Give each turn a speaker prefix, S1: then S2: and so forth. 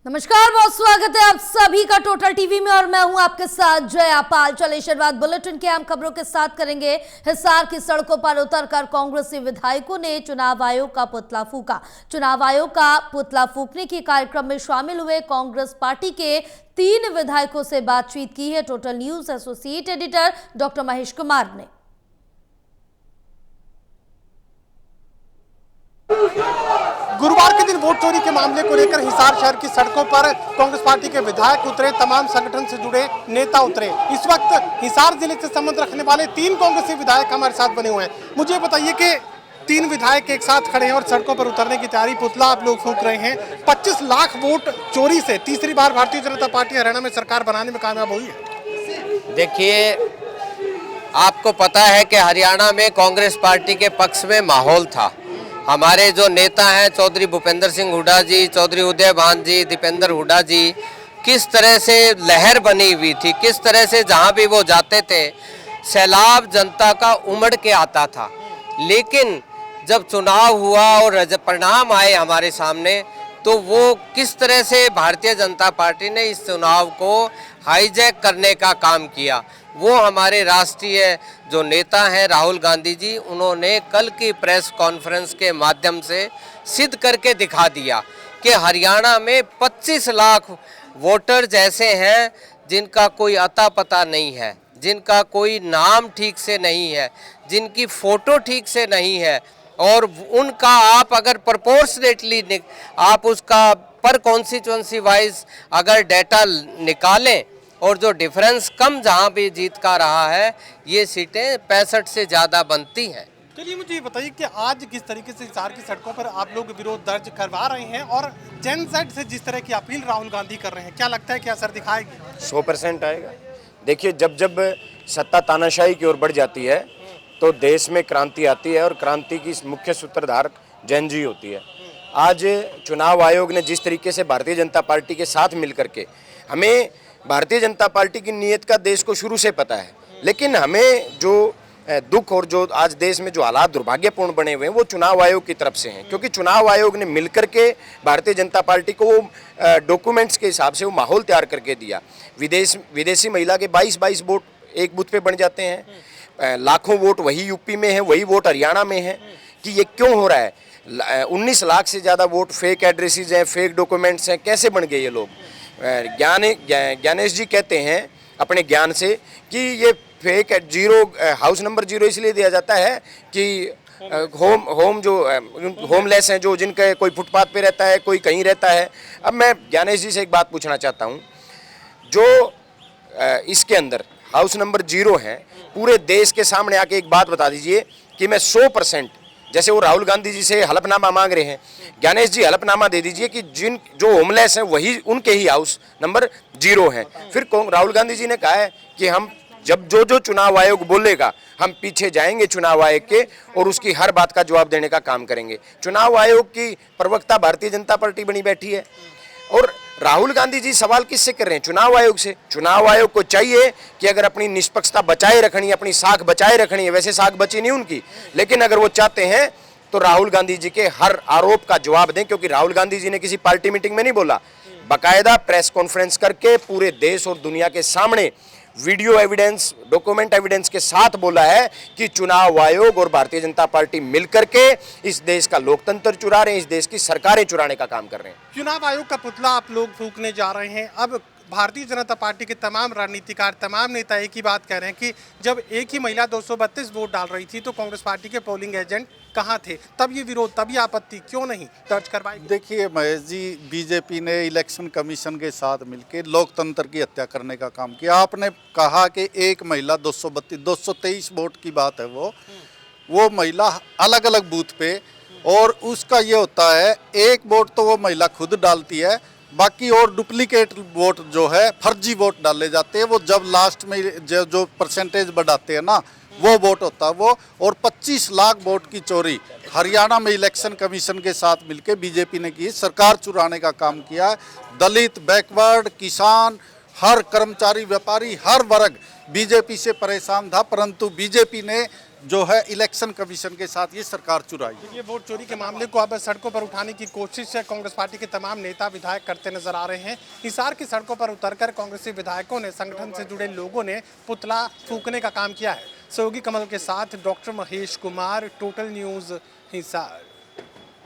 S1: नमस्कार, बहुत स्वागत है आप सभी का टोटल टीवी में और मैं हूं आपके साथ जया पाल। चले शुरुआत बुलेटिन के अहम खबरों के साथ करेंगे। हिसार की सड़कों पर उतरकर कांग्रेसी विधायकों ने चुनाव आयोग का पुतला फूका। चुनाव आयोग का पुतला फूकने के कार्यक्रम में शामिल हुए कांग्रेस पार्टी के 3 विधायकों से बातचीत की है total news associate editor doctor Mahesh Kumar ने।
S2: गुरुवार के दिन वोट चोरी के मामले को लेकर हिसार शहर की सड़कों पर कांग्रेस पार्टी के विधायक उतरे, तमाम संगठन से जुड़े नेता उतरे। इस वक्त हिसार जिले से संबंध रखने वाले 3 कांग्रेसी विधायक हमारे साथ बने हुए हैं। मुझे बताइए कि 3 विधायक एक साथ खड़े हैं और सड़कों पर उतरने की तैयारी, पुतला आप लोग फूंक रहे हैं। 25 लाख वोट चोरी से तीसरी बार भारतीय जनता पार्टी हरियाणा में सरकार बनाने में कामयाब हुई है।
S3: देखिए, आपको पता है कि हरियाणा में कांग्रेस पार्टी के पक्ष में माहौल था। हमारे जो नेता हैं चौधरी भूपेंद्र सिंह हुड्डा जी, चौधरी उदय भान जी, दीपेंद्र हुड्डा जी, किस तरह से लहर बनी हुई थी, किस तरह से जहां भी वो जाते थे सैलाब जनता का उमड़ के आता था। लेकिन जब चुनाव हुआ और परिणाम आए हमारे सामने, तो वो किस तरह से भारतीय जनता पार्टी ने इस चुनाव को हाईजैक करने का काम किया, वो हमारे राष्ट्रीय जो नेता हैं राहुल गांधी जी, उन्होंने कल की प्रेस कॉन्फ्रेंस के माध्यम से सिद्ध करके दिखा दिया कि हरियाणा में 25 लाख वोटर जैसे हैं जिनका कोई अता पता नहीं है, जिनका कोई नाम ठीक से नहीं है, जिनकी फ़ोटो ठीक से नहीं है, और उनका आप अगर प्रोपोर्शनेटली आप उसका पर कॉन्स्टिट्यूंसी वाइज अगर डाटा निकालें और जो डिफरेंस कम जहां भी जीत का रहा है, ये सीटें 65 से ज़्यादा बनती हैं।
S2: चलिए मुझे ये बताइए कि आज किस तरीके से हिसार की सड़कों पर आप लोग विरोध दर्ज करवा रहे हैं और जेन ज़ेड से जिस तरह की अपील राहुल गांधी कर रहे हैं, क्या लगता है कि असर दिखाएगी?
S4: 100% आएगा। देखिए, जब जब सत्ता तानाशाही की ओर बढ़ जाती है तो देश में क्रांति आती है और क्रांति की मुख्य सूत्रधार जैन जी होती है। आज चुनाव आयोग ने जिस तरीके से भारतीय जनता पार्टी के साथ मिलकर के, हमें भारतीय जनता पार्टी की नीयत का देश को शुरू से पता है, लेकिन हमें जो दुख और जो आज देश में जो हालात दुर्भाग्यपूर्ण बने हुए हैं वो चुनाव आयोग की तरफ से हैं, क्योंकि चुनाव आयोग ने मिलकर के भारतीय जनता पार्टी को वो डॉक्यूमेंट्स के हिसाब से वो माहौल तैयार करके दिया। विदेशी महिला के 22 वोट एक बूथ पे बन जाते हैं, लाखों वोट वही यूपी में है, वही वोट हरियाणा में है। कि ये क्यों हो रहा है? 19 लाख से ज़्यादा वोट फेक एड्रेसेस हैं, फेक डॉक्यूमेंट्स हैं, कैसे बन गए ये लोग? ज्ञानेश जी कहते हैं अपने ज्ञान से कि ये फेक जीरो हाउस नंबर 0 इसलिए दिया जाता है कि होमलेस हैं, जो जिनके कोई फुटपाथ पे रहता है, कोई कहीं रहता है। अब मैं ज्ञानेश जी से एक बात पूछना चाहता हूँ, जो इसके अंदर हाउस नंबर 0 है, पूरे देश के सामने आके एक बात बता दीजिए कि मैं 100%, जैसे वो राहुल गांधी जी से हलफनामा मांग रहे हैं, ज्ञानेश जी हलफनामा दे दीजिए कि जो होमलेस हैं वही उनके ही हाउस नंबर 0 हैं। फिर राहुल गांधी जी ने कहा है कि हम जब जो चुनाव आयोग बोलेगा हम पीछे जाएंगे चुनाव आयोग के और उसकी हर बात का जवाब देने का काम करेंगे। चुनाव आयोग की प्रवक्ता भारतीय जनता पार्टी बनी बैठी है और राहुल गांधी जी सवाल किससे कर रहे हैं? चुनाव आयोग से। चुनाव आयोग को चाहिए कि अगर अपनी निष्पक्षता बचाए रखनी है, अपनी साख बचाए रखनी है, वैसे साख बची नहीं उनकी, लेकिन अगर वो चाहते हैं तो राहुल गांधी जी के हर आरोप का जवाब दें, क्योंकि राहुल गांधी जी ने किसी पार्टी मीटिंग में नहीं बोला, बाकायदा प्रेस कॉन्फ्रेंस करके पूरे देश और दुनिया के सामने वीडियो एविडेंस, डॉक्यूमेंट एविडेंस के साथ बोला है कि चुनाव आयोग और भारतीय जनता पार्टी मिलकर के इस देश का लोकतंत्र चुरा रहे हैं, इस देश की सरकारें चुराने का काम कर रहे हैं।
S2: चुनाव आयोग का पुतला आप लोग फूंकने जा रहे हैं। अब भारतीय जनता पार्टी के तमाम रणनीतिकार, तमाम नेता एक ही बात कह रहे हैं कि जब एक ही महिला 232 वोट डाल रही थी तो कांग्रेस पार्टी के पोलिंग एजेंट कहाँ थे? तब ये विरोध, तब ये आपत्ति क्यों नहीं दर्ज करवाई?
S5: देखिए महेश जी, बीजेपी ने इलेक्शन कमीशन के साथ मिलकर लोकतंत्र की हत्या करने का काम किया। आपने कहा कि एक महिला 223 वोट की बात है, वो महिला अलग अलग बूथ पे, और उसका ये होता है एक वोट तो वो महिला खुद डालती है, बाकी और डुप्लीकेट वोट जो है, फर्जी वोट डाले जाते हैं। वो जब लास्ट में जो परसेंटेज बढ़ाते हैं ना, वो वोट होता है वो। और 25 लाख वोट की चोरी हरियाणा में इलेक्शन कमीशन के साथ मिलकर बीजेपी ने की। सरकार चुराने का काम किया है। दलित, बैकवर्ड, किसान, हर कर्मचारी, व्यापारी, हर वर्ग बीजेपी से परेशान था, परंतु बीजेपी ने जो है इलेक्शन कमीशन के साथ ये सरकार चुराई।
S2: ये वोट चोरी के मामले को अब सड़कों पर उठाने की कोशिश कांग्रेस पार्टी के तमाम नेता विधायक करते नजर आ रहे हैं। हिसार की सड़कों पर उतरकर कांग्रेसी विधायकों ने, संगठन से जुड़े लोगों ने पुतला फूंकने का काम किया है। सहयोगी कमल के साथ doctor Mahesh Kumar, total news Hisar.